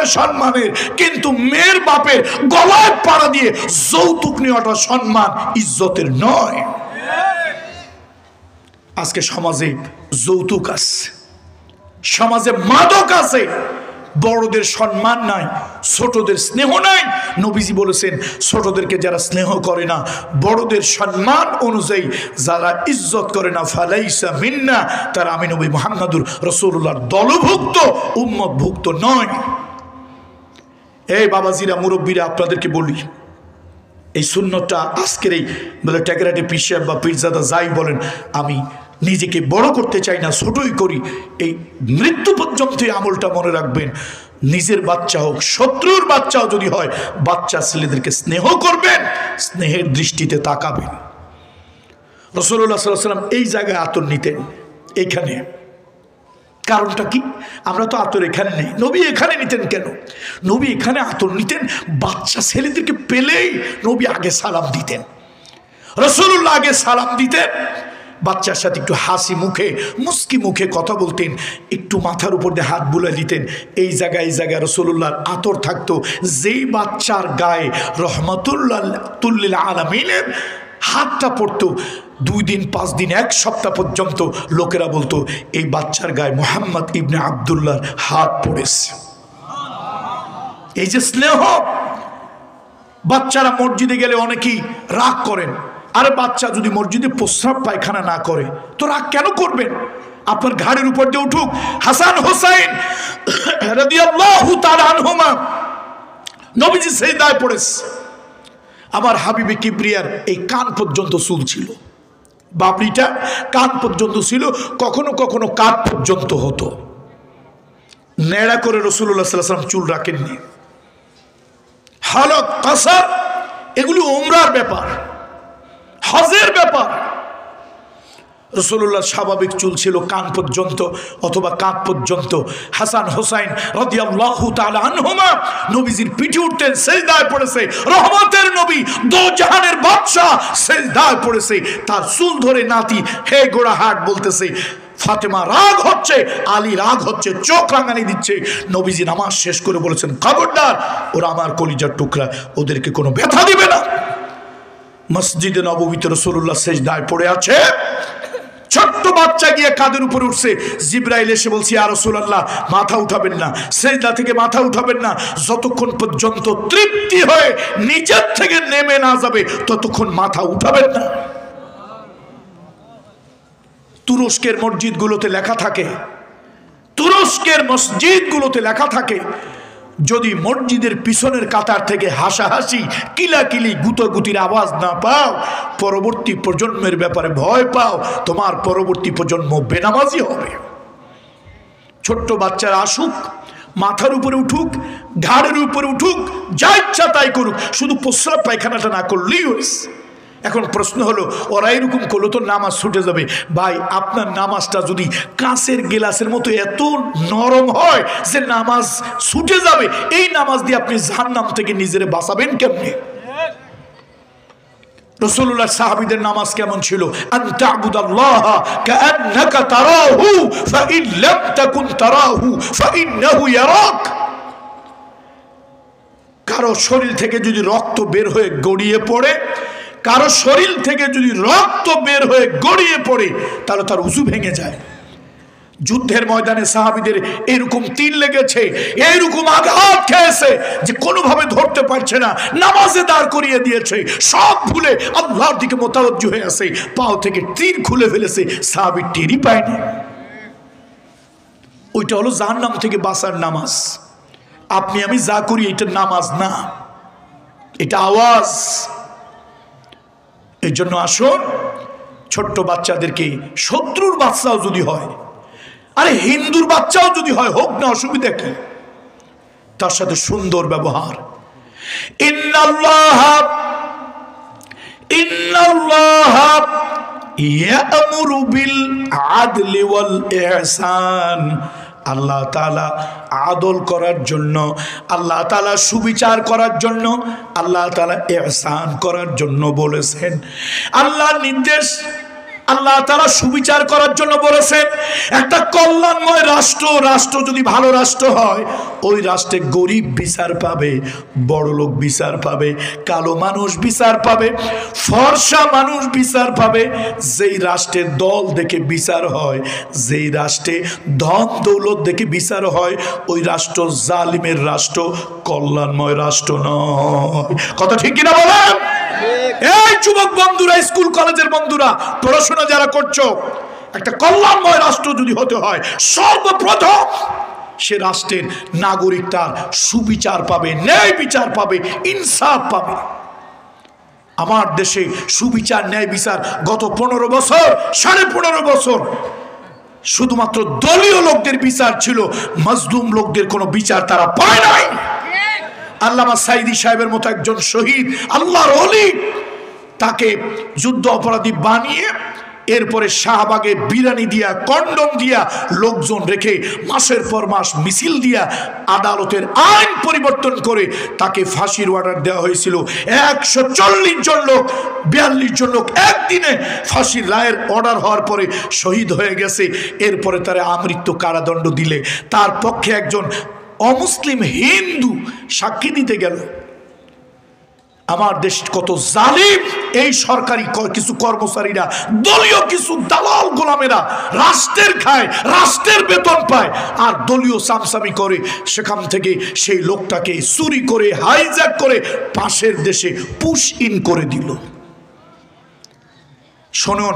বাপের সম্মানের, কিন্তু মেয়ের বাপের গলায় পাড়া দিয়ে যৌতুক নেওয়াটা সম্মান ইজ্জতের নয়। আজকে সমাজে যৌতুক আছে, সমাজে মাদক আছে, বড়দের সম্মান নাই, ছোটদের স্নেহ নাই। নবীজি বলেছেন ছোটদেরকে যারা স্নেহ করে না, বড়দের সম্মান অনুযায়ী যারা ইজ্জত করে না, ফালাইসা মিন্না, তারা আমি নবী মুহাম্মদুর রাসূলুল্লাহর দলভুক্ত, উম্মতভুক্ত নয়। এই বাবাজিরা, মুরব্বীরা, আপনাদেরকে বলি, এই সুন্নতটা আজকের এই বলে ট্যাকেরাটি পীর সাহেব বা পীরজাদা যাই বলেন, আমি নিজেকে বড় করতে চাই না, ছোটই করি। এই মৃত্যু পর্যন্ত এই আমলটা মনে রাখবেন। নিজের বাচ্চা হোক, শত্রুর বাচ্চাও যদি হয়, বাচ্চা ছেলেদেরকে স্নেহ করবেন, স্নেহের দৃষ্টিতে তাকাবেন। রাসূলুল্লাহ সাল্লাল্লাহু আলাইহি ওয়াসাল্লাম এই জায়গায় আতর নিতেন, এখানে। কারণটা কি? আমরা তো আতর এখানে নেই, নবী এখানে নিতেন কেন? নবী এখানে আতর নিতেন, বাচ্চা ছেলেদেরকে পেলেই নবী আগে সালাম দিতেন। রাসূলুল্লাহ আগে সালাম দিতেন, বাচ্চার সাথে একটু হাসি মুখে, মুস্কি মুখে কথা বলতেন, একটু মাথার উপর দিয়ে হাত বুলাই দিতেন। এই জায়গায় রাসূলুল্লাহর আতর থাকতো। যেই বাচ্চার গায়ে রহমাতুল্লাহ লিল আলামিনের হাতটা পড়তো, 2 দিন 5 দিন 1 সপ্তাহ পর্যন্ত লোকেরা বলতো এই বাচ্চার গায়ে মুহাম্মদ ইবনে আব্দুল্লাহর হাত পড়েছে। এই যে স্নেহ। বাচ্চারা মসজিদে গেলে অনেকেই রাগ করেন, আরে বাচ্চা যদি মসজিদে প্রস্রাব পায়খানা না করে তো রাগ কেন করবেন? আপনার ঘাড়ের উপর দিয়ে উঠুক। হাসান হোসাইন রাদিয়াল্লাহু তাআলা আনহুমা নবীজি সিজদায় পড়েছে, আমার হাবিবে কিবরিয়ার এই কান পর্যন্ত চুল ছিল, বাবরিটা কান পর্যন্ত ছিল, কখনো কখনো কাঁধ পর্যন্ত হতো। নেড়া করে রাসূলুল্লাহ সাল্লাল্লাহু আলাইহি ওয়াসাল্লাম চুল রাখেননি। হালক কাসার এগুলি উমরার ব্যাপার, হজের ব্যাপার। রাসূলুল্লাহ স্বাভাবিক চুল ছিল কান পর্যন্ত অথবা কাঁধ পর্যন্ত। হাসান হোসাইন রাদিয়াল্লাহু তাআলা আনহুমা নবীজির পিঠে উঠতেন, সিজদায় পড়েছে। রহমতের নবী, দো জাহানের বাদশা সিজদায় পড়েছে। তার চুল ধরে নাতি হে গোড়াহাট বলতেছে, ফাতেমা রাগ হচ্ছে, আলী রাগ হচ্ছে, চোখ রাঙানি দিচ্ছে। নবীজি নামাজ শেষ করে বলেছেন, খবরদার, ওরা আমার কলিজার টুকরা, ওদেরকে কোনো ব্যথা দিবে না। মসজিদে নববীতে রাসূলুল্লাহ সিজদায় পড়ে আছে, ছোট্ট বাচ্চা গিয়ে কাঁধের উপরে উঠছে। জিবরাইল এসে বলছে, ইয়া রাসূলুল্লাহ, মাথা উঠাবেন না, সিজদা থেকে মাথা উঠাবেন না, যতক্ষণ পর্যন্ত তৃপ্তি হয়ে নিচের থেকে নেমে না যাবে ততক্ষণ মাথা উঠাবেন না। তুরস্কের মসজিদগুলোতে লেখা থাকে, তুরস্কের মসজিদগুলোতে লেখা থাকে, যদি মসজিদের পিছনের কাতার থেকে হাসাহাসি, কিলাকিলি, গুতোগুতির আওয়াজ না পাও, পরবর্তী প্রজন্মের ব্যাপারে ভয় পাও, তোমার পরবর্তী প্রজন্ম বেনামাজি হবে। ছোট্ট বাচ্চারা আসুক, মাথার উপরে উঠুক, ঘাড়ের উপরে উঠুক, যা ইচ্ছা তাই করুক, শুধু প্রস্রাব পায়খানাটা না করলেই হয়েছে। এখন প্রশ্ন হলো, ওরা এরকম করলো তো নামাজ ছুটে যাবে। ভাই, আপনার নামাজটা যদি কাঁচের গেলাসের মতো এত নরম হয় যে নামাজ ছুটে যাবে, এই নামাজ দিয়ে আপনি জাহান্নাম থেকে নিজেরে বাঁচাবেন কেমনে? রাসূলুল্লাহ সাহাবীদের নামাজ কেমন ছিল? আনতা আবুদাল্লাহা কাআন্নাকা তারাহু ফাইন লাম তাকুন তারাহু ফাইন্নাহু ইয়ারাক। কারো শরীর থেকে যদি রক্ত বের হয়ে গড়িয়ে পড়ে, কারো শরীর থেকে যদি রক্ত বের হয়ে গড়িয়ে পড়ে, তাহলে তার উযু ভেঙে যায়। যুদ্ধের ময়দানে সাহাবীদের এরকম তীর লেগেছে, এরকম আঘাত খেয়েছে যে কোনোভাবে ধরতে পারছে না, নামাজে দাঁড় করিয়ে দিয়েছে, সব ভুলে আল্লাহর দিকে মোতাওয়াজ্জু হয়ে আছে, পাও থেকে তীর খুলে ফেলেছে, সাহাবী টেরই পায়নি। ওইটা হলো জাহান্নাম থেকে বাঁচার নামাজ। আপনি আমি যা করি এটা নামাজ না, এটা আওয়াজ। এই জন্য আসুন, ছোট্ট বাচ্চাদেরকে, শত্রুর বাচ্চাও যদি হয়, আরে হিন্দুর বাচ্চাও যদি হয়, হোক না, অসুবিধা কি? তার সাথে সুন্দর ব্যবহার। ইন্নাল্লাহা ইয়া'মুরু বিল আদলি ওয়াল ইহসান। আল্লাহ তাআলা আদল করার জন্য, আল্লাহ তাআলা সুবিচার করার জন্য, আল্লাহ তাআলা ইহসান করার জন্য বলেছেন। আল্লাহর নির্দেশ, আল্লাহ তাআলা সুবিচার করার জন্য বলেছেন একটা কল্যাণময় রাষ্ট্র যদি ভালো রাষ্ট্র হয় ওই রাষ্ট্রে গরিব বিচার পাবে, বড়লোক বিচার পাবে, কালো মানুষ বিচার পাবে, ফর্সা মানুষ বিচার পাবে। যেই রাষ্ট্রের দল দেখে বিচার হয়, যেই রাষ্ট্রে ধন দৌলত দেখে বিচার হয়, ওই রাষ্ট্র জালিমের রাষ্ট্র, কল্যাণময় রাষ্ট্র নয়। কথা ঠিক কিনা বলেন? এই যুবক বন্ধুরা, স্কুল কলেজের বন্ধুরা, পড়াশোনা যারা করছো, একটা কল্যাণময় রাষ্ট্র যদি হতে হয় সর্বপ্রথম সে রাষ্ট্রের নাগরিক তার সুবিচার পাবে, ন্যায় বিচার পাবে, ইনসাফ পাবে। আমার দেশে সুবিচার ন্যায় বিচার গত 15 বছর, 15.5 বছর শুধুমাত্র দলীয় লোকদের বিচার ছিল, মজলুম লোকদের কোনো বিচার তারা পায় নাই। আল্লামা সাইদি সাহেবের মতো একজন শহীদ আল্লাহর ওলি, তাকে যুদ্ধ অপরাধী বানিয়ে এরপরে শাহবাগে বিরানি দিয়া, কন্ডম দিয়া, লোকজন রেখে মাসের পর মাস মিছিল দিয়া আদালতের আইন পরিবর্তন করে তাকে ফাঁসির অর্ডার দেওয়া হয়েছিল। 140 জন লোক, 42 জন লোক একদিনে ফাঁসির রায়ের অর্ডার হওয়ার পরে শহীদ হয়ে গেছে। এরপরে তারা আমৃত্যু কারাদণ্ড দিলে তার পক্ষে একজন অমুসলিম হিন্দু সাক্ষী দিতে গেল। আমার দেশ কত জালিম! এই সরকারি কিছু কর্মচারীরা, দলীয় কিছু দালাল গোলামেরা রাষ্ট্রের খায়, রাষ্ট্রের বেতন পায়, আর দলীয় সামসামি করে সেখান থেকে সেই লোকটাকে চুরি করে, হাইজ্যাক করে পাশের দেশে পুশ ইন করে দিল। শুনুন,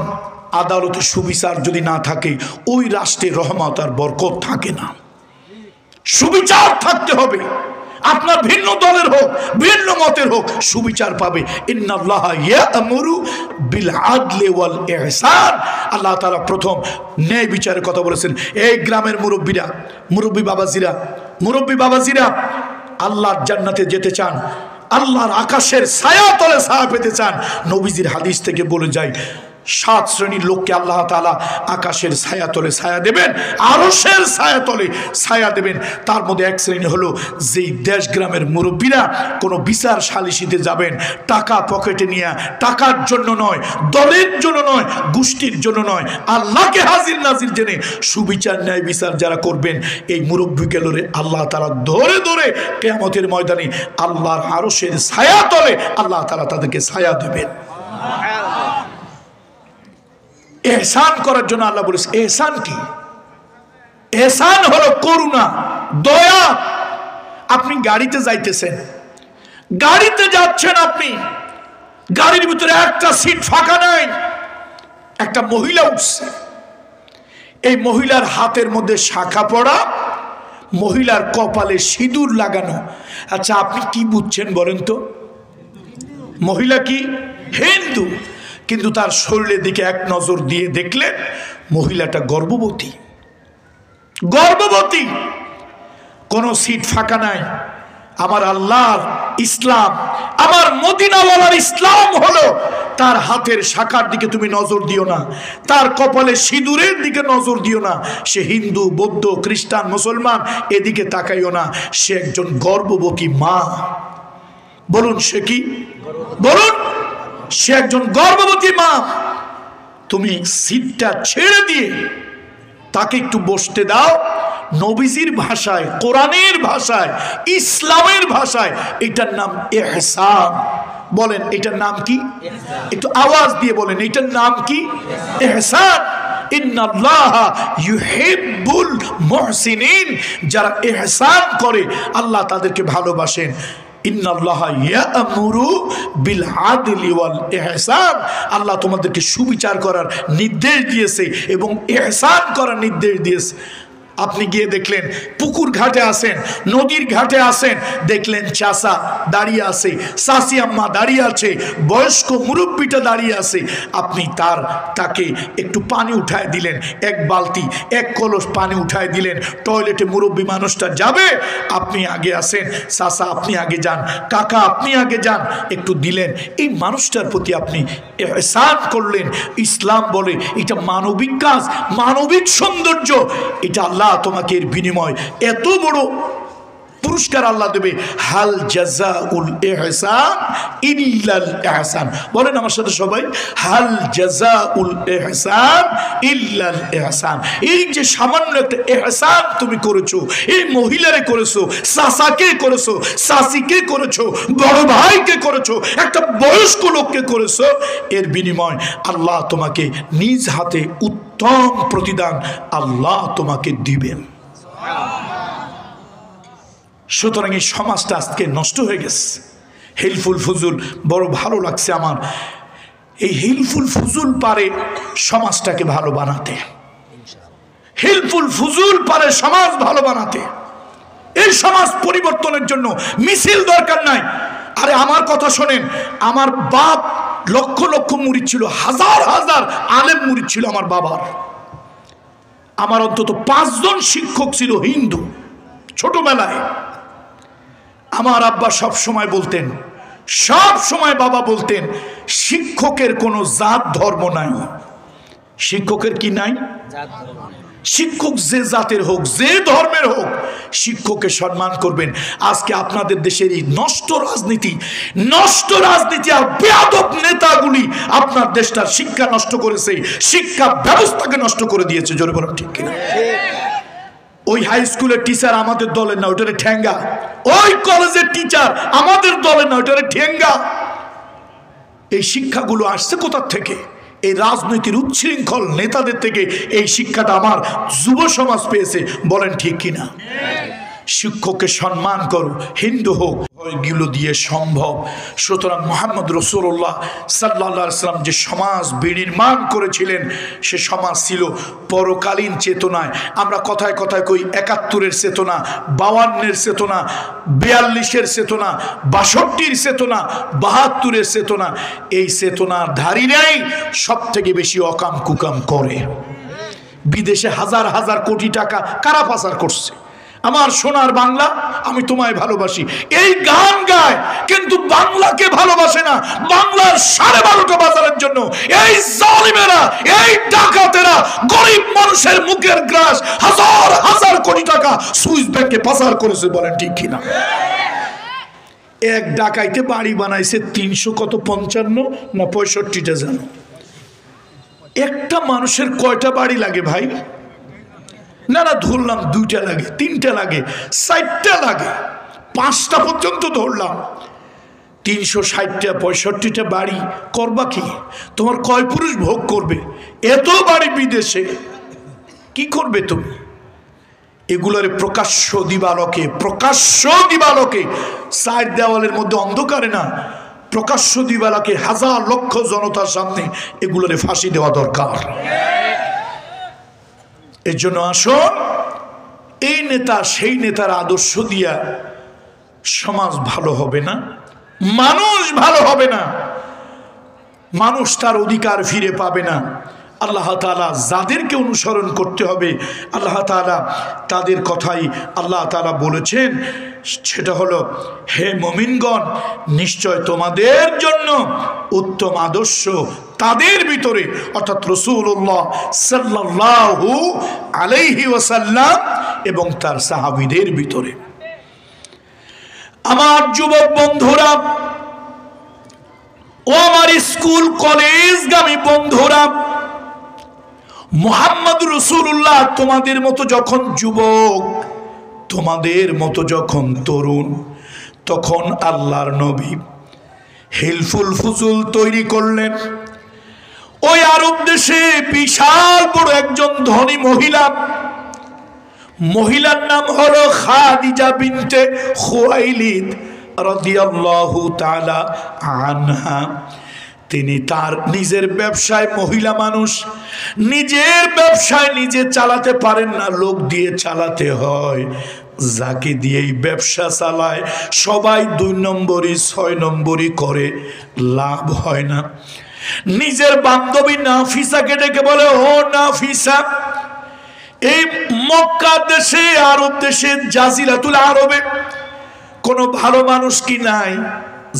আদালতে সুবিচার যদি না থাকে ওই রাষ্ট্রে রহমত আর বরকত থাকে না। সুবিচার থাকতে হবে। আপনার ভিন্ন দলের হোক, ভিন্ন মতের হোক, সুবিচার পাবে। ইন্নাল্লাহা ইয়া'মুরু বিল আদলি ওয়াল ইহসান। আল্লাহ তাআলা প্রথম ন্যায় বিচারের কথা বলেছেন। এই গ্রামের মুরব্বীরা, মুরব্বী বাবাজিরা আল্লাহর জান্নাতে যেতে চান, আল্লাহর আকাশের ছায়া তলে ছায়া পেতে চান, নবীজির হাদিস থেকে বলে যায় 7 শ্রেণীর লোককে আল্লাহ তাআলা আকাশের ছায়া তলে ছায়া দেবেন, আরশের ছায়া তলে ছায়া দেবেন। তার মধ্যে এক শ্রেণী হলো যেই দেশ গ্রামের মুরব্বীরা কোনো বিচার সালিসিতে যাবেন টাকা পকেটে নিয়ে, টাকার জন্য নয়, দলের জন্য নয়, গোষ্ঠীর জন্য নয়, আল্লাহকে হাজির নাজির জেনে সুবিচার ন্যায় বিচার যারা করবেন, এই মুরব্বীগুলোরে আল্লাহ তাআলা ধরে ধরে কিয়ামতের ময়দানে আল্লাহর আরশের ছায়া তলে আল্লাহ তাআলা তাদেরকে ছায়া দেবেন। এহসান করার জন্য আল্লাহ বলেছে। এহসান কি? এহসান হলো করুণা, দয়া। আপনি গাড়িতে যাইতেছেন, গাড়িতে যাচ্ছেন, আপনি গাড়ির ভিতরে একটা সিট ফাঁকা নাই, একটা মহিলা উঠছে, এই মহিলার হাতের মধ্যে শাখা পড়া, মহিলার কপালে সিঁদুর লাগানো। আচ্ছা, আপনি কি বুঝছেন বলেন তো? মহিলা কি? হিন্দু। কিন্তু তার শরীরের দিকে এক নজর দিয়ে দেখলেন মহিলাটা গর্ভবতী। গর্ভবতী, কোনো সিট ফাঁকা নাই। আমার আল্লাহর ইসলাম, আমার মদিনাওয়ালার ইসলাম হলো তার হাতের শাখার দিকে তুমি নজর দিও না, তার কপালে সিঁদুরের দিকে নজর দিও না। সে হিন্দু, বৌদ্ধ, খ্রিস্টান, মুসলমান, এদিকে তাকাইও না। সে একজন গর্ভবতী মা। বলুন সে কি? বলুন, সে একজন গর্ভবতী মা। তুমি সিটটা ছেড়ে দিয়ে তাকে একটু বসতে দাও। নবীজির ভাষায়, কোরআনের ভাষায়, ইসলামের ভাষায় এটার নাম ইহসান। বলেন এটার নাম কি? একটু আওয়াজ দিয়ে বলেন এটার নাম কি? ইহসান। ইন্নাল্লাহা ইউহিব্বুল মুহসিনিন। যারা ইহসান করে আল্লাহ তাদেরকে ভালোবাসেন। ইন্নাল্লাহা ইয়া'মুরু বিল আদলি ওয়াল ইহসান। আল্লাহ তোমাদেরকে সুবিচার করার নির্দেশ দিয়েছে এবং ইহসান করার নির্দেশ দিয়েছে। আপনি গিয়ে দেখলেন পুকুর ঘাটে আসেন, নদীর ঘাটে আসেন, দেখলেন চাচা দাঁড়িয়ে আছে, চাচি আম্মা দাঁড়িয়ে আছে, বয়স্ক মুরব্বীটা দাঁড়িয়ে আছে। আপনি তাকে একটু পানি উঠায় দিলেন, এক বালতি, এক কলস পানি উঠায় দিলেন। টয়লেটে মুরব্বী মানুষটা যাবে, আপনি আগে আসেন, চাচা আপনি আগে যান, কাকা আপনি আগে যান, একটু দিলেন। এই মানুষটার প্রতি আপনি ইহসান করলেন। ইসলাম বলে এটা মানবিক কাজ, মানবিক সৌন্দর্য। এটা আল্লাহ তোমাকে এর বিনিময় এত বড় পুরস্কার আল্লাহ দেবে। হাল জাযাউল ইহসান ইল্লাল ইহসান। বলেন আমার সাথে সবাই, হাল জাযাউল ইহসান ইল্লাল ইহসান। এই যে সামান্য একটা ইহসান তুমি করেছো, এই মহিলারে করেছো, চাচাকে করেছো, চাচিকে করেছো, বড় ভাইকে করেছো, একটা বয়স্ক লোককে করেছো, এর বিনিময় আল্লাহ তোমাকে নিজ হাতে উত্তম প্রতিদান আল্লাহ তোমাকে দিবেন। সুতরাং এই সমাজটা আজকে নষ্ট হয়ে গেছে। হিলফুল ফুজুল, বড় ভালো লাগছে আমার, এই হিলফুল ফুজুল পারে সমাজটাকে ভালো বানাতে, হিলফুল ফুজুল পারে সমাজ ভালো বানাতে। এই সমাজ পরিবর্তনের জন্য মিছিল দরকার নাই। আরে আমার কথা শোনেন, আমার বাপ লক্ষ লক্ষ মুরিদ ছিল, হাজার হাজার আলেম মুরিদ ছিল আমার বাবার। আমার অন্তত 5 জন শিক্ষক ছিল হিন্দু। ছোটবেলায় আমার আব্বা সব সময় বলতেন, সব সময় বাবা বলতেন, শিক্ষকের কোনো জাত ধর্ম নাই। শিক্ষকের কি নাই? শিক্ষক যে জাতের হোক, যে ধর্মের হোক, শিক্ষককে সম্মান করবেন। আজকে আপনাদের দেশের এই নষ্ট রাজনীতি আর বেয়াদব নেতাগুলি আপনার দেশটার শিক্ষা নষ্ট করেছে, শিক্ষা ব্যবস্থাকে নষ্ট করে দিয়েছে। জোরে বলেন ঠিক কিনা? ওই হাই স্কুলের টিচার আমাদের দলের না, ওইটারে ঠেঙ্গা। ওই কলেজের টিচার আমাদের দলের না, ওইটারে ঠেঙ্গা। এই শিক্ষাগুলো আসছে কোথা থেকে? এই রাজনীতির উচ্ছৃঙ্খল নেতাদের থেকে এই শিক্ষাটা আমার যুব সমাজ পেয়েছে। বলেন ঠিক কিনা? শিক্ষককে সম্মান করো, হিন্দু হোক, এগুলো দিয়ে সম্ভব। সুতরাং মুহাম্মদ রাসূলুল্লাহ সাল্লাল্লাহু আলাইহি ওয়াসাল্লাম যে সমাজ বিনির্মাণ করেছিলেন, সে সমাজ ছিল পরকালীন চেতনায়। আমরা কথায় কথায় কই 71-এর চেতনা, 52-এর চেতনা, 42-এর চেতনা, 62-এর চেতনা, 72-এর চেতনা। এই চেতনার ধারীরাই সব থেকে বেশি অকাম কুকাম করে। বিদেশে হাজার হাজার কোটি টাকা কারা পাচার করছে? আমার সোনার বাংলা, আমি তোমায় ভালোবাসি, এই গান গায়, কিন্তু বাংলাকে ভালোবাসে না। বাংলার 12.5টা বাজারের জন্য এই জালিমেরা, এই ডাকাতেরা গরিব মানুষের মুখের গ্রাস হাজার হাজার কোটি টাকা সুইস ব্যাংকে পাচার করেছে। বলেন ঠিক কিনা? এক ডাকাইতে বাড়ি বানাইছে 355 না 65টা, জানো? একটা মানুষের কয়টা বাড়ি লাগে ভাই? না না, ধরলাম 2টা লাগে, 3টা লাগে, 4টা লাগে, 5টা পর্যন্ত ধরলাম। 360টা 65টা বাড়ি করবা কি? তোমার কয় পুরুষ ভোগ করবে? এত বাড়ি বিদেশে কি করবে তুমি? এগুলোর প্রকাশ্য দিবালোকে 4 দেওয়ালের মধ্যে অন্ধকারে না, প্রকাশ্য দিবালোকে হাজার লক্ষ জনতার সামনে এগুলোর ফাঁসি দেওয়া দরকার। এর জন্য আসুন, এই নেতা সেই নেতার আদর্শ দিয়া সমাজ ভালো হবে না, মানুষ ভালো হবে না, মানুষ তার অধিকার ফিরে পাবে না। আল্লাহ তাআলা যাদেরকে অনুসরণ করতে হবে, আল্লাহ তাআলা তাদের কথাই আল্লাহ তাআলা বলেছেন, সেটা হলো, হে মুমিনগণ, নিশ্চয় তোমাদের জন্য উত্তম আদর্শ তাদের ভিতরে, অর্থাৎ রাসূলুল্লাহ সাল্লাল্লাহু আলাইহি ওয়াসাল্লাম এবং তার সাহাবীদের ভিতরে। আমার যুবক বন্ধুরা, ও আমার স্কুল কলেজগামী বন্ধুরা, মুহাম্মদ রাসূলুল্লাহ তোমাদের মতো যখন যুবক, তোমাদের মতো যখন তরুণ, তখন আল্লাহর নবী হিলফুল ফুজুল তৈরি করলেন। ওই আরব দেশে বিশাল বড় একজন ধনী মহিলার নাম হলো খাদিজা বিনতে খুয়াইলিদ রাদিয়াল্লাহু তাআলা আনহা। তিনি তার নিজের ব্যবসায়, মহিলা মানুষ নিজের ব্যবসায় নিজে চালাতে পারেন না, লোক দিয়ে চালাতে হয়। যাকে দিয়েই ব্যবসা চালায় সবাই 2 নম্বরই 6 নম্বরই করে, লাভ হয় না। নিজের বান্ধবী নাফিসাকে ডেকে বলে, ও নাফিসা, এই মক্কা দেশে, আরব দেশে, জাজিরাতুল আরবে কোনো ভালো মানুষ কি নাই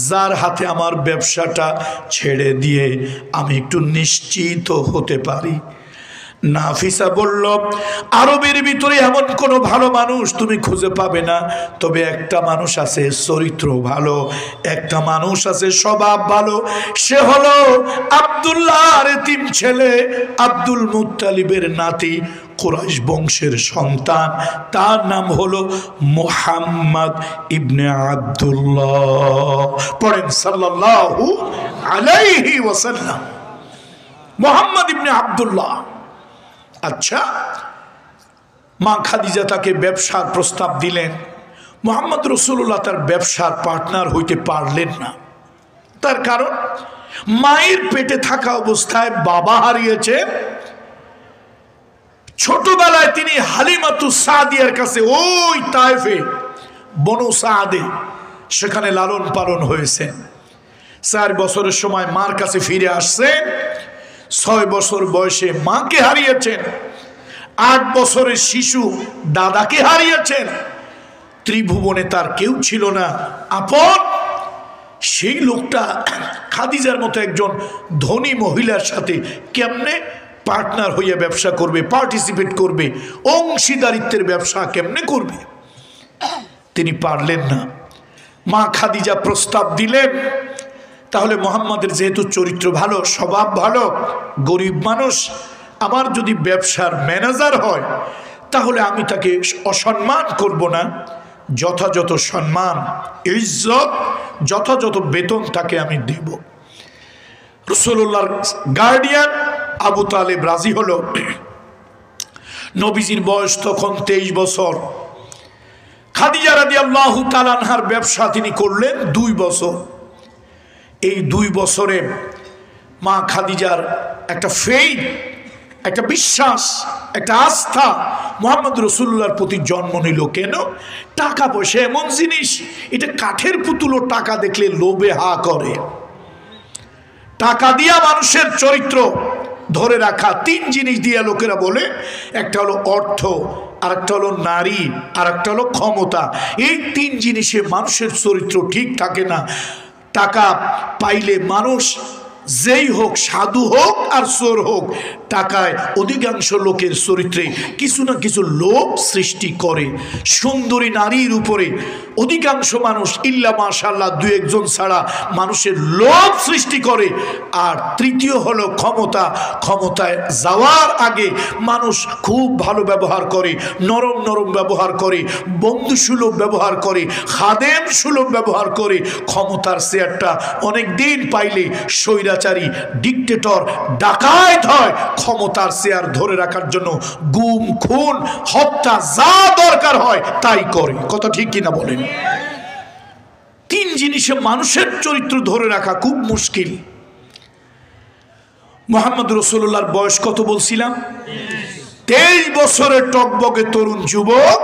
যার হাতে আমার ব্যবসাটা ছেড়ে দিয়ে আমি একটু নিশ্চিত হতে পারি? নাফিসা বলল, আরবের ভিতরে এমন কোনো ভালো মানুষ তুমি খুঁজে পাবে না, তবে একটা মানুষ আছে চরিত্র ভালো, একটা মানুষ আছে স্বভাব ভালো, সে হলো আব্দুল্লাহর এতিম ছেলে আব্দুল মুত্তালিবের নাতি, কুরাইশ বংশের সন্তান, তার নাম হলো মুহাম্মদ ইবনে আব্দুল্লাহ। পড়েন সাল্লাল্লাহু আলাইহি ওয়াসাল্লাম। মুহাম্মদ ইবনে আব্দুল্লাহ। আচ্ছা, মা খাদিজা তাকে ব্যবসার প্রস্তাব দিলেন। মুহাম্মদ রাসূলুল্লাহ তার ব্যবসার পার্টনার হইতে পারলেন না। তার কারণ, মায়ের পেটে থাকা অবস্থায় বাবা হারিয়েছে। ছোটবেলায় তিনি হালিমাতু সাদিয়ার কাছে, ওই তায়েফে বনু সাদে, সেখানে লালন পালন হয়েছে। 4 বছরের সময় মার কাছে ফিরে আসছেন। 6 বছর বয়সে মাকে হারিয়েছেন। 8 বছরের শিশু দাদাকে হারিয়েছেন। ত্রিভুবনে তার কেউ ছিল না আপন। সেই লোকটা খাদিজার মতো একজন ধনী মহিলার সাথে কেমনে পার্টনার হইয়া ব্যবসা করবে, পার্টিসিপেট করবে, অংশীদারিত্বের ব্যবসা কেমনে করবে? তিনি পারলেন না। মা খাদিজা প্রস্তাব দিলেন, তাহলে মোহাম্মদের যেহেতু চরিত্র ভালো, স্বভাব ভালো, গরিব মানুষ, আমার যদি ব্যবসার ম্যানেজার হয় তাহলে আমি তাকে অসম্মান করব না, যথাযথ সম্মান, ইজ্জত, যথাযথ বেতন তাকে আমি দেব। রাসূলুল্লাহর গার্ডিয়ান আবু তালেব রাজি হলো। নবীজির বয়স তখন 23 বছর। খাদিজা রাদিয়াল্লাহু তাআলা আনহার ব্যবসা তিনি করলেন 2 বছর। এই 2 বছরে মা খাদিজার একটা ফেইথ, একটা বিশ্বাস, একটা আস্থা মুহাম্মদ রাসূলুল্লাহর প্রতি জন্ম নিল। কেন? টাকা পয়সা এমন জিনিস, এটা কাঠের পুতুলও টাকা দেখলে লোভে হা করে। টাকা দিয়া মানুষের চরিত্র ধরে রাখা 3 জিনিস দিয়া লোকেরা বলে, একটা হলো অর্থ, আর একটা হলো নারী, আর একটা হলো ক্ষমতা। এই 3 জিনিসে মানুষের চরিত্র ঠিক থাকে না। টাকা পাইলে মানুষ যেই হোক, সাধু হোক আর চোর হোক, টাকায় অধিকাংশ লোকের চরিত্রে কিছু না কিছু লোভ সৃষ্টি করে। সুন্দরী নারীর উপরে অধিকাংশ মানুষ ইল্লা মাশাআল্লাহ 2-1 জন ছাড়া মানুষের লোভ সৃষ্টি করে। আর তৃতীয় হলো ক্ষমতা। ক্ষমতায় যাওয়ার আগে মানুষ খুব ভালো ব্যবহার করে, নরম নরম ব্যবহার করে, বন্ধুসুলভ ব্যবহার করে, খাদেম সুলভ ব্যবহার করে। ক্ষমতার চেয়ারটা অনেক দিন পাইলে স্বৈরাচারী, ডিক্টেটর, ডাকাত হয়। ক্ষমতার চেয়ার ধরে রাখার জন্য গুম, খুন, হত্যা যা দরকার হয় তাই করে। কথা ঠিক কিনা বলেন? 3 জিনিসে মানুষের চরিত্র ধরে রাখা খুব মুশকিল। মুহাম্মদ রাসূলুল্লাহর বয়স কত বলছিলাম? 23 বছরের টকবকে তরুণ যুবক।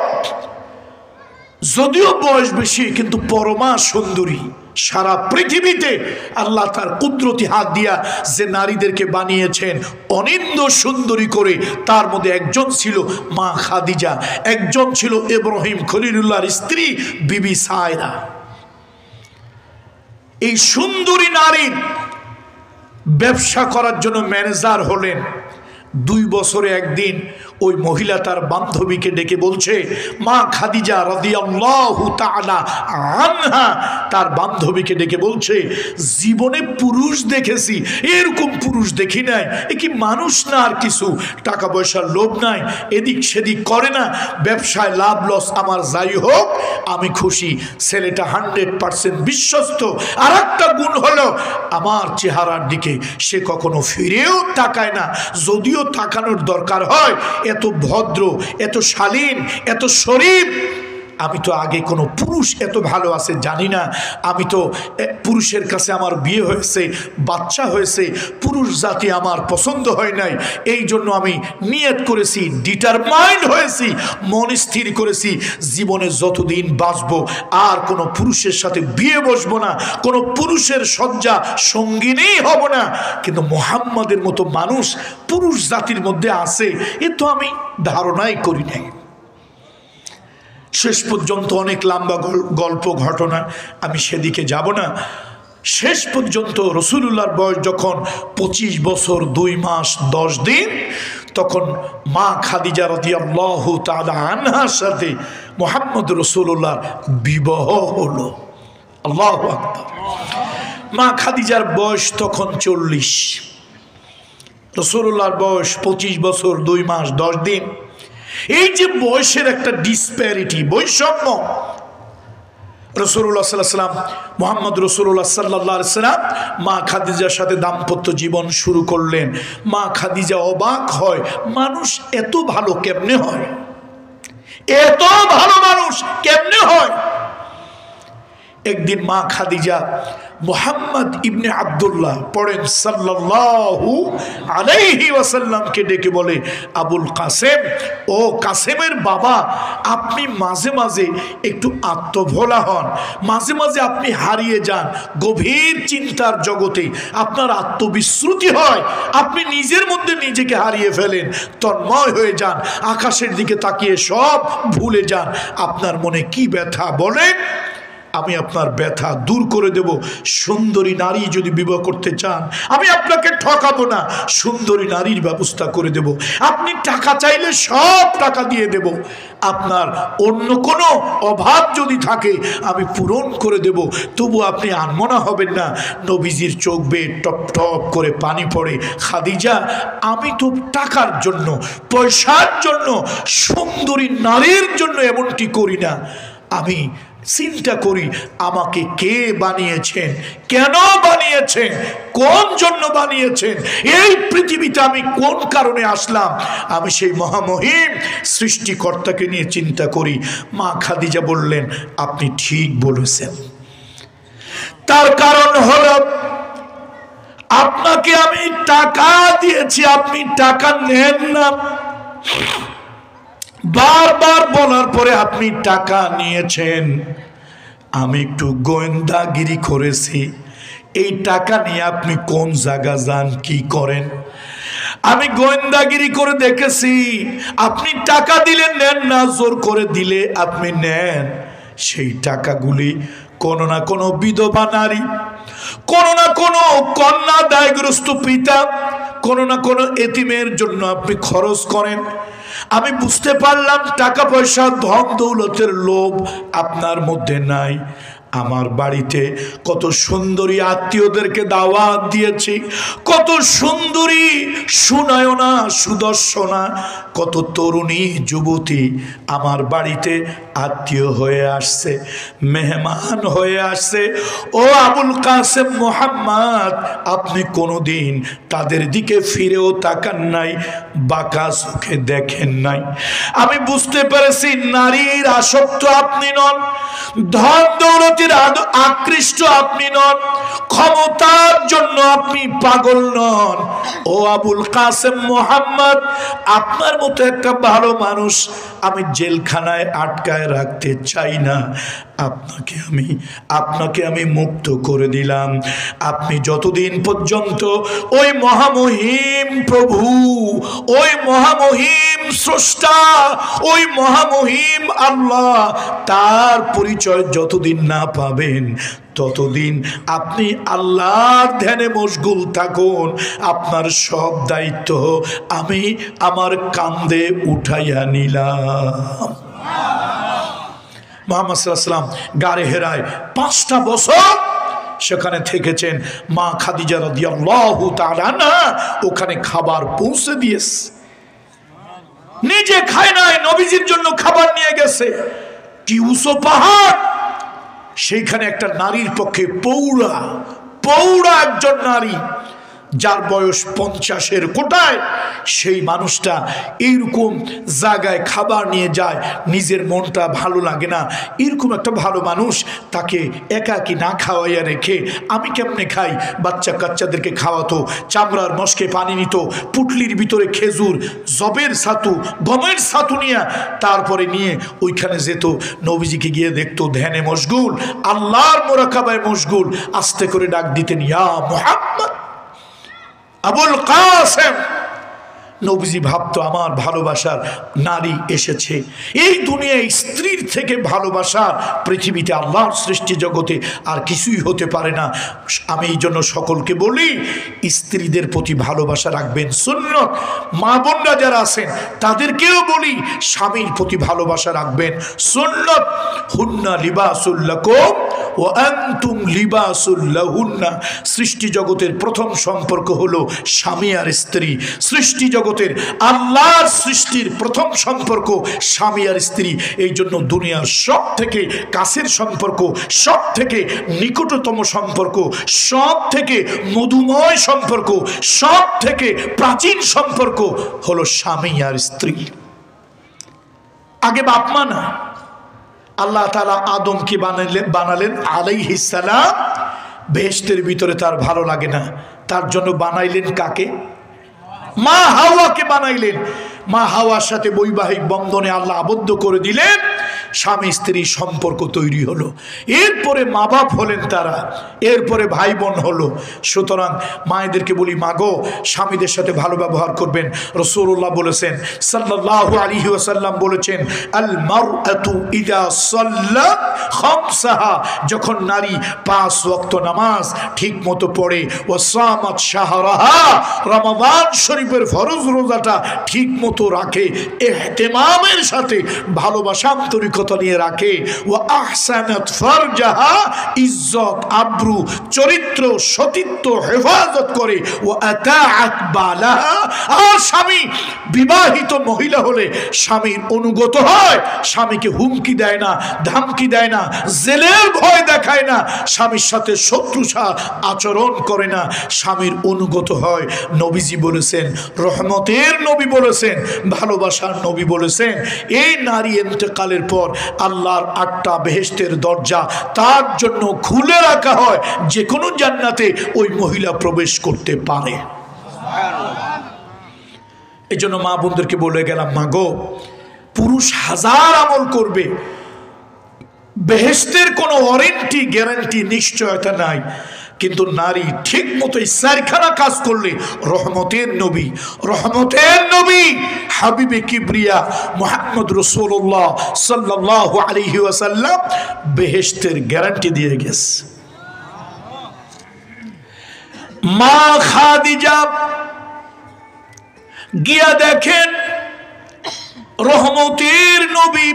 যদিও বয়স বেশি, কিন্তু পরমা সুন্দরী। সারা পৃথিবীতে আল্লাহ তার কুদরতি হাত দিয়া যে নারীদেরকে বানিয়েছেন অনিন্দ সুন্দরী করে, তার মধ্যে একজন ছিল মা খাদিজা, একজন ছিল ইব্রাহিম খলিলুল্লাহর স্ত্রী বিবি সায়রা। এই সুন্দরী নারীর ব্যবসা করার জন্য ম্যানেজার হলেন। 2 বছরে একদিন ওই মহিলা তার বান্ধবীকে ডেকে বলছে, মা খাদিজা রাদিয়াল্লাহু তাআলা আনহা তার বান্ধবীকে ডেকে বলছে, জীবনে পুরুষ দেখেছি, এরকম পুরুষ দেখি নাই। এ কি মানুষ না আর কিছু? টাকা পয়সার লোভ নাই, এদিক সেদিক করে না, ব্যবসায় লাভ লস আমার যাই হোক আমি খুশি। ছেলেটা 100% বিশ্বস্ত। আর একটা গুণ হলো, আমার চেহারার দিকে সে কখনো ফিরেও তাকায় না। যদিও তাকানোর দরকার হয়, এত ভদ্র, এত শালীন, এত শরীফ। আমি তো আগে কোনো পুরুষ এত ভালো আছে জানি না। আমি তো পুরুষের কাছে আমার বিয়ে হয়েছে, বাচ্চা হয়েছে, পুরুষ জাতি আমার পছন্দ হয় নাই। এই জন্য আমি নিয়ত করেছি, ডিটারমাইন্ড হয়েছি, মন স্থির করেছি, জীবনে যতদিন বাঁচবো আর কোনো পুরুষের সাথে বিয়ে বসবো না, কোনো পুরুষের শয্যা সঙ্গিনী হব না। কিন্তু মুহাম্মদের মতো মানুষ পুরুষ জাতির মধ্যে আছে এ তো আমি ধারণাই করি নাই। শেষ পর্যন্ত অনেক লম্বা গল্প ঘটনা, আমি সেদিকে যাব না। শেষ পর্যন্ত রাসূলুল্লাহর বয়স যখন 25 বছর 2 মাস 10 দিন, তখন মা খাদিজা রাদিয়াল্লাহু তাআলা আনহার সাথে মুহাম্মদ রাসূলুল্লাহর বিবাহ হলো। আল্লাহু আকবার। মা খাদিজার বয়স তখন 40, রাসূলুল্লাহর বয়স 25 বছর 2 মাস 10 দিন। এই যে বয়সের একটা ডিসপ্যারিটি, বৈষম্য, রাসূলুল্লাহ সাল্লাল্লাহু আলাইহি ওয়াসাল্লাম মুহাম্মদ রাসূলুল্লাহ সাল্লাল্লাহু আলাইহি ওয়াসাল্লাম মা খাদিজার সাথে দাম্পত্য জীবন শুরু করলেন। মা খাদিজা অবাক হয়, মানুষ এত ভালো কেমনে হয়, এত ভালো মানুষ কেমনে হয়। একদিন মা খাদিজা মুহাম্মদ ইবনে আব্দুল্লাহ পড়েন সাল্লাল্লাহু আলাইহি ওয়াসাল্লামকে ডেকে বলে, আবুল কাসেম, ও কাসেমের বাবা, আপনি মাঝে মাঝে একটু আত্মভোলা হন, মাঝে মাঝে আপনি হারিয়ে যান গভীর চিন্তার জগতে, আপনার আত্মবিশ্রুতি হয়, আপনি নিজের মধ্যে নিজেকে হারিয়ে ফেলেন, তন্ময় হয়ে যান, আকাশের দিকে তাকিয়ে সব ভুলে যান। আপনার মনে কি ব্যথা বলেন, আমি আপনার ব্যথা দূর করে দেব। সুন্দরী নারী যদি বিবাহ করতে চান, আমি আপনাকে ঠকাবো না, সুন্দরী নারীর ব্যবস্থা করে দেব। আপনি টাকা চাইলে সব টাকা দিয়ে দেব, আপনার অন্য কোনো অভাব যদি থাকে আমি পূরণ করে দেব, তবু আপনি আনমনা হবেন না। নবীজির চোখ বেয়ে টপ টপ করে পানি পড়ে। খাদিজা, আমি তো টাকার জন্য, পয়সার জন্য, সুন্দরী নারীর জন্য এমনটি করি না। আমি চিন্তা করি আমাকে কে বানিয়েছেন, কেন বানিয়েছেন, কোন জন্য বানিয়েছেন, এই পৃথিবীতে আমি কোন কারণে আসলাম, আমি সেই মহামহিম সৃষ্টিকর্তাকে নিয়ে চিন্তা করি। মা খাদিজা বললেন, আপনি ঠিক বলেছেন। তার কারণ হলো আপনাকে আমি টাকা দিয়েছি, আপনি টাকা নেন না। বারবার বলার পরে আপনি টাকা নিয়েছেন। আমি একটু গোয়েন্দাগিরি করেছি, এই টাকা নিয়ে আপনি কোন জায়গা যান, কি করেন, আমি গোয়েন্দাগিরি করে দেখেছি। আপনি টাকা দিলে নেন না, জোর করে দিলে আপনি নেন। সেই টাকাগুলি কোনো না কোনো বিধবা নারী, কোনো না কোনো কন্যা দায়গ্রস্ত পিতা, কোনো না কোনো এতিমের জন্য আপনি খরচ করেন। আমি বুঝতে পারলাম টাকা পয়সা ধন দৌলতের লোভ আপনার মধ্যে নাই। আমার বাড়িতে কত সুন্দরী আত্মীয়দেরকে দাওয়াত দিয়েছি, কত সুন্দরী সুনয়না সুদর্শনা, কত তরুণী যুবতী আমার বাড়িতে আত্মীয় হয়ে আসছে, মেহমান হয়ে আসছে। ও আবুল কাসেম মুহাম্মদ, আপনি কোনোদিন তাদের দিকে ফিরেও তাকান নাই, বাঁকা চোখে দেখেন নাই। আমি বুঝতে পেরেছি নারীর আসক্ত আপনি নন, ধন দৌলতের আকৃষ্ট আপনি নন, ক্ষমতার জন্য আপনি পাগল নন। ও আবুল কাসেম মুহাম্মদ, আপনার মতো একটা ভালো মানুষ আমি জেলখানায় আটকায় রাখতে চাই না। আপনাকে আমি মুক্ত করে দিলাম। আপনি যতদিন পর্যন্ত ওই মহামহিম প্রভু, ওই মহামহিম স্রষ্টা, ওই মহামহিম আল্লাহ, তার পরিচয় যতদিন না পাবেন ততদিন আপনি আল্লাহর ধ্যানে মশগুল থাকুন। আপনার সব দায়িত্ব আমি আমার কাঁধে উঠাইয়া নিলাম। মুহাম্মদ সাল্লাল্লাহু আলাইহি ওয়াসাল্লাম গারে হেরায় 5টা বছর সেখানে থেকেছেন। মা খাদিজা রাদিয়াল্লাহু তাআলা আনহা ওখানে খাবার পৌঁছে দিয়েছে, নিজে খায় নাই, নবীজির জন্য খাবার নিয়ে গেছে। কি উঁচু পাহাড়, সেইখানে একটা নারীর পক্ষে পৌরা একজন নারী, যার বয়স 50-এর কোটায়, সেই মানুষটা এইরকম জায়গায় খাবার নিয়ে যায়, নিজের মনটা ভালো লাগে না। এরকম একটা ভালো মানুষ তাকে একাকি না খাওয়াইয়া রেখে আমি কেমনে খাই? বাচ্চা কাচ্চাদেরকে খাওয়াতো, চামড়ার মশকে পানি নিত, পুটলির ভিতরে খেজুর, জবের ছাতু, গমের ছাতু নিয়ে তারপরে নিয়ে ওইখানে যেত। নবীজিকে গিয়ে দেখতো ধ্যানে মশগুল, আল্লাহর মোরাকাবায় মশগুল। আস্তে করে ডাক দিতেন, ইয়া মুহাম্মদ, আবুল কাসেম। নবীজি ভাবতো আমার ভালোবাসার নারী এসেছে। এই দুনিয়ায় স্ত্রীর থেকে ভালোবাসার পৃথিবীতে আল্লাহর সৃষ্টি জগতে আর কিছুই হতে পারে না। আমি এই জন্য সকলকে বলি, স্ত্রীদের প্রতি ভালোবাসা রাখবেন, সুন্নত। মা বোনরা যারা আছেন তাদেরকেও বলি, স্বামীর প্রতি ভালোবাসা রাখবেন, সুন্নত। হুন্না লিবাসুল লাকুম ওয়া আনতুম লিবাসুল লাহুন্না। সৃষ্টি জগতের প্রথম সম্পর্ক হলো স্বামী আর স্ত্রী। সৃষ্টি জগতের আল্লাহর সৃষ্টির প্রথম সম্পর্ক স্বামী আর স্ত্রী। এই জন্য দুনিয়ার সব থেকে কাছের সম্পর্ক, সব থেকে নিকটতম সম্পর্ক, সব থেকে মধুময় সম্পর্ক, সব থেকে প্রাচীন সম্পর্ক হলো স্বামী আর স্ত্রী। আগে বাপ মা না, আল্লাহ তাআলা আদমকে বানালেন আলাইহিস সালাম। বেহেশতের ভিতরে তার ভালো লাগে না, তার জন্য বানাইলেন কাকে? মা হাওয়াকে বানাইলেন। মা হাওয়ার সাথে বৈবাহিক বন্ধনে আল্লাহ আবদ্ধ করে দিলেন, স্বামী স্ত্রী সম্পর্ক তৈরি হলো। এরপরে মা বাপ হলেন তারা, এরপরে ভাই বোন হলো। সুতরাং মায়েদেরকে বলি, মাগো স্বামীদের সাথে ভালো ব্যবহার করবেন। রাসূলুল্লাহ বলেছেন, সাল্লাল্লাহু আলাইহি ওয়াসাল্লাম বলেছেন, আল মারআতু ইযা সাল্লাত খামসাহা, যখন নারী 5 ওয়াক্ত নামাজ ঠিক মতো পড়ে, ওয়া সামাত শাহরাহা, রমাদান শরীফের ফরজ রোজাটা ঠিক মতো রাখে, ইহতিমামের সাথে ভালোবাসা আন্তরিকতা নিয়ে রাখে, ওয়া আহসানাত ফারজাহা, ইজ্জত আব্রু চরিত্র সতীত্ব হেফাজত করে, ওয়া আতাআত বালাহা, আর স্বামী বিবাহিত মহিলা হলে স্বামীর অনুগত হয়, স্বামীকে হুমকি দেয় না, ধামকি দেয় না, জেলের ভয় দেখায় না, স্বামীর সাথে শত্রুতা আচরণ করে না, স্বামীর অনুগত হয়। নবীজি বলেছেন, রহমতের নবী বলেছেন, ভালোবাসার নবী বলেছেন, এই নারী ইন্তেকালের পর আল্লাহর 8টা বেহেশতের দরজা তার জন্য খুলে রাখা হয়, যে কোনো জান্নাতে ওই মহিলা প্রবেশ করতে পারে। এই জন্য মা বোনদেরকে বলে গেলাম, মাগো পুরুষ 1000 আমল করবে, বেহেশতের কোনো ওয়ারেন্টি গ্যারান্টি নিশ্চয়তা নাই, কিন্তু নারী ঠিক মতো 4খানা কাজ করলে রহমতের নবী হাবিবে কিবরিয়া মুহাম্মদ রাসূলুল্লাহ সাল্লাল্লাহু আলাইহি ওয়াসাল্লাম বেহেশতের গ্যারান্টি দিয়ে গেছে। মা খাদিজা গিয়া দেখেন রহমতের নবী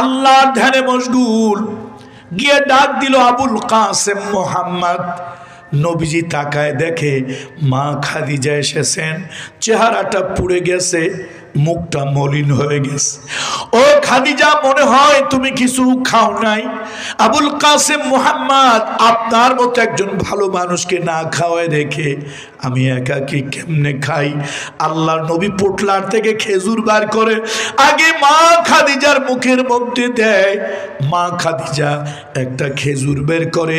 আল্লাহর ধ্যানে মশগুল, গিয়ে ডাক দিল, আবুল কাসেম মোহাম্মদ। নবীজি তাকায় দেখে মা খাদিজা এসেছেন, চেহারাটা পুড়ে গেছে, মুখটা মলিন হয়ে গেছে। ও খাদিজা, মনে হয় তুমি কিছু খাও নাই। আবুল কাসেম মোহাম্মদ, আপনার মতো একজন ভালো মানুষকে না খাওয়ায় রেখে আমি একাকি কেমনে খাই? আল্লাহর নবী পোটলার থেকে খেজুর বার করে আগে মা খাদিজার মুখের মধ্যে দেয়। মা খাদিজা একটা খেজুর বের করে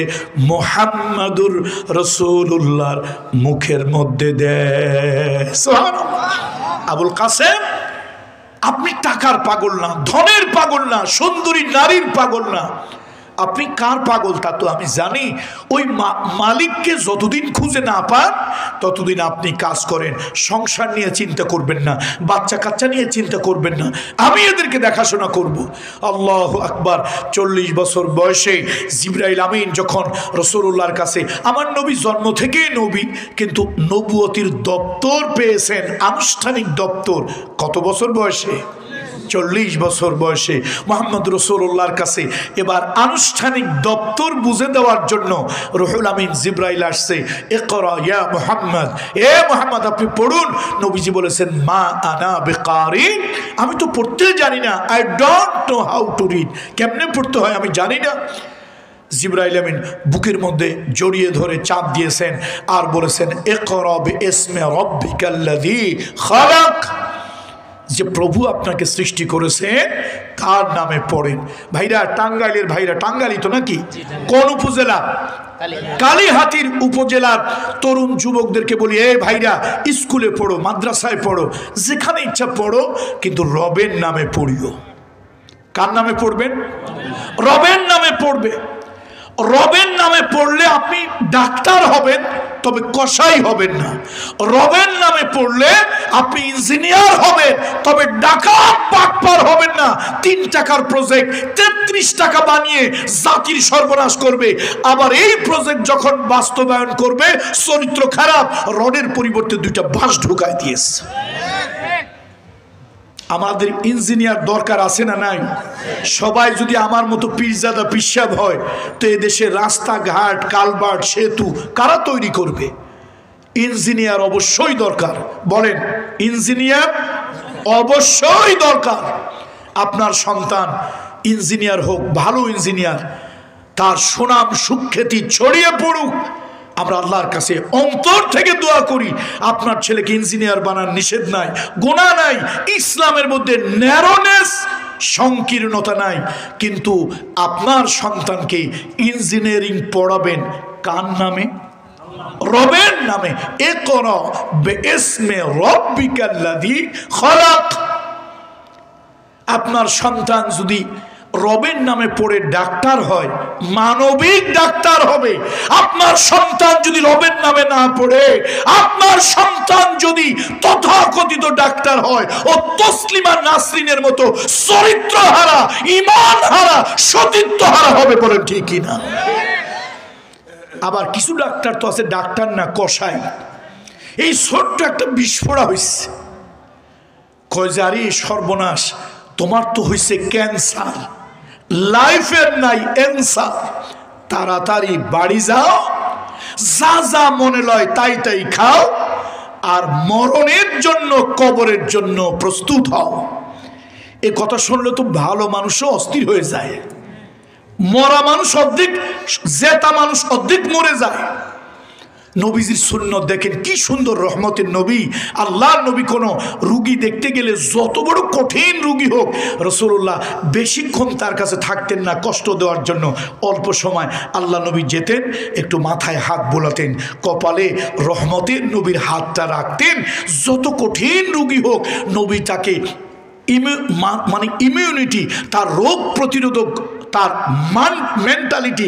মুহাম্মাদুর রাসূলুল্লাহর মুখের মধ্যে দেয়। সুবহানাল্লাহ। আবুল কাসেম, আপনি টাকার পাগল না, ধনের পাগল না, সুন্দরী নারীর পাগল না, আপনি কার পাগল তা তো আমি জানি। ওই মালিককে যতদিন খুঁজে না পান ততদিন আপনি কাজ করেন, সংসার নিয়ে চিন্তা করবেন না, বাচ্চা কাচ্চা নিয়ে চিন্তা করবেন না, আমি এদেরকে দেখাশোনা করব। আল্লাহু আকবার। 40 বছর বয়সে জিবরাইল আমিন যখন রাসূলুল্লাহর কাছে, আমার নবী জন্ম থেকেই নবী, কিন্তু নবুয়তির দপ্তর পেয়েছেন, আনুষ্ঠানিক দপ্তর কত বছর বয়সে? 40 বছর বয়সে মুহাম্মদ রাসূলুল্লাহর কাছে এবার আনুষ্ঠানিক দপ্তর বুঝে দেওয়ার জন্য রুহুল আমিন জিবরাইল আসছে। ইকরা ইয়া মুহাম্মদ, এ মুহাম্মদ আপনি পড়ুন। নবীজি বলেছেন, মা আনা বিকারি, আমি তো পড়তে জানি না, I don't know how to read, কেমনে পড়তে হয় আমি জানি না। জিবরাইল আমিন বুকের মধ্যে জড়িয়ে ধরে চাপ দিয়েছেন আর বলেছেন, ইকরা বিইসমি রাব্বিকাল্লাযী খালাক, যে প্রভু আপনাকে সৃষ্টি করেছে তার নামে পড়েন। ভাইরা, টাঙ্গাইলের ভাইরা, টাঙ্গাইলই তো নাকি? কোন উপজেলা? কালীহাতির উপজেলার তরুণ যুবকদেরকে বলি, এ ভাইরা, স্কুলে পড়ো, মাদ্রাসায় পড়ো, যেখানে ইচ্ছা পড়ো, কিন্তু রবের নামে পড়িও। কার নামে পড়বেন? রবের নামে পড়বে। রবের নামে পড়লে আপনি ডাক্তার হবেন, তবে কসাই হবেন না। রবের নামে পড়লে আপনি ইঞ্জিনিয়ার হবেন, তবে ডাকাত বাটপার হবেন না। 3 টাকার প্রজেক্ট 33 টাকা বানিয়ে জাতির সর্বনাশ করবে। আবার এই প্রজেক্ট যখন বাস্তবায়ন করবে, চরিত্র খারাপ, রডের পরিবর্তে 2টা বাঁশ ঢুকায় দিয়েছে। আমাদের ইঞ্জিনিয়ার দরকার আছে না নাই? সবাই যদি আমার মতো পীরজাদা পিসাব হয়, তো এদেশে রাস্তাঘাট, কালভার্ট, সেতু কারা তৈরি করবে? ইঞ্জিনিয়ার অবশ্যই দরকার। বলেন, ইঞ্জিনিয়ার অবশ্যই দরকার। আপনার সন্তান ইঞ্জিনিয়ার হোক, ভালো ইঞ্জিনিয়ার, তার সুনাম সুখ্যাতি ছড়িয়ে পড়ুক। আমরা আল্লাহর কাছে অন্তর থেকে দোয়া করি, আপনার ছেলেকে ইঞ্জিনিয়ার বানান, নিষেধ নাই, গুনাহ নাই, ইসলামের মধ্যে ন্যারোনেস, সংকীর্ণতা নাই। কিন্তু আপনার সন্তানকে ইঞ্জিনিয়ারিং পড়াবেন কার নামে? রবের নামে। ইকরা বিইসমি রাব্বিকাল্লাযী খলাক। আপনার সন্তান যদি রবের নামে পড়ে ডাক্তার হয়, মানবিক ডাক্তার হবে। আপনার সন্তান যদি রবের নামে না পড়ে, আপনার সন্তান যদি তথাকথিত ডাক্তার হয়, ও তসলিমা নাসরিনের মতো চরিত্রহারা, ঈমানহারা, সতীত্বহারা হবে। বলেন ঠিক কিনা? আবার কিছু ডাক্তার তো আছে ডাক্তার না, কসাই। এই ছোট্ট একটা বিস্ফোরা হয়েছে, কয় যে আরে সর্বনাশ, তোমার তো হয়েছে ক্যান্সার, লাইফের নাই অ্যান্সার, তাড়াতাড়ি বাড়ি যাও, যা যা মনে লয় তাই তাই খাও, আর মরণের জন্য, কবরের জন্য প্রস্তুত হও। এ কথা শুনলে তো ভালো মানুষও অস্থির হয়ে যায়। মরা মানুষ অর্ধেক, জেতা মানুষ অর্ধেক মরে যায়। নবীজির সুন্নত দেখেন কি সুন্দর, রহমতের নবী, আল্লাহর নবী। কোনো রুগী দেখতে গেলে যত বড় কঠিন রুগী হোক, রাসূলুল্লাহ বেশিক্ষণ তার কাছে থাকতেন না কষ্ট দেওয়ার জন্য। অল্প সময় আল্লাহ নবী যেতেন, একটু মাথায় হাত বোলাতেন, কপালে রহমতের নবীর হাতটা রাখতেন। যত কঠিন রুগী হোক, নবী তাকে ইমিউনিটি, তার রোগ প্রতিরোধক, তার মেন্টালিটি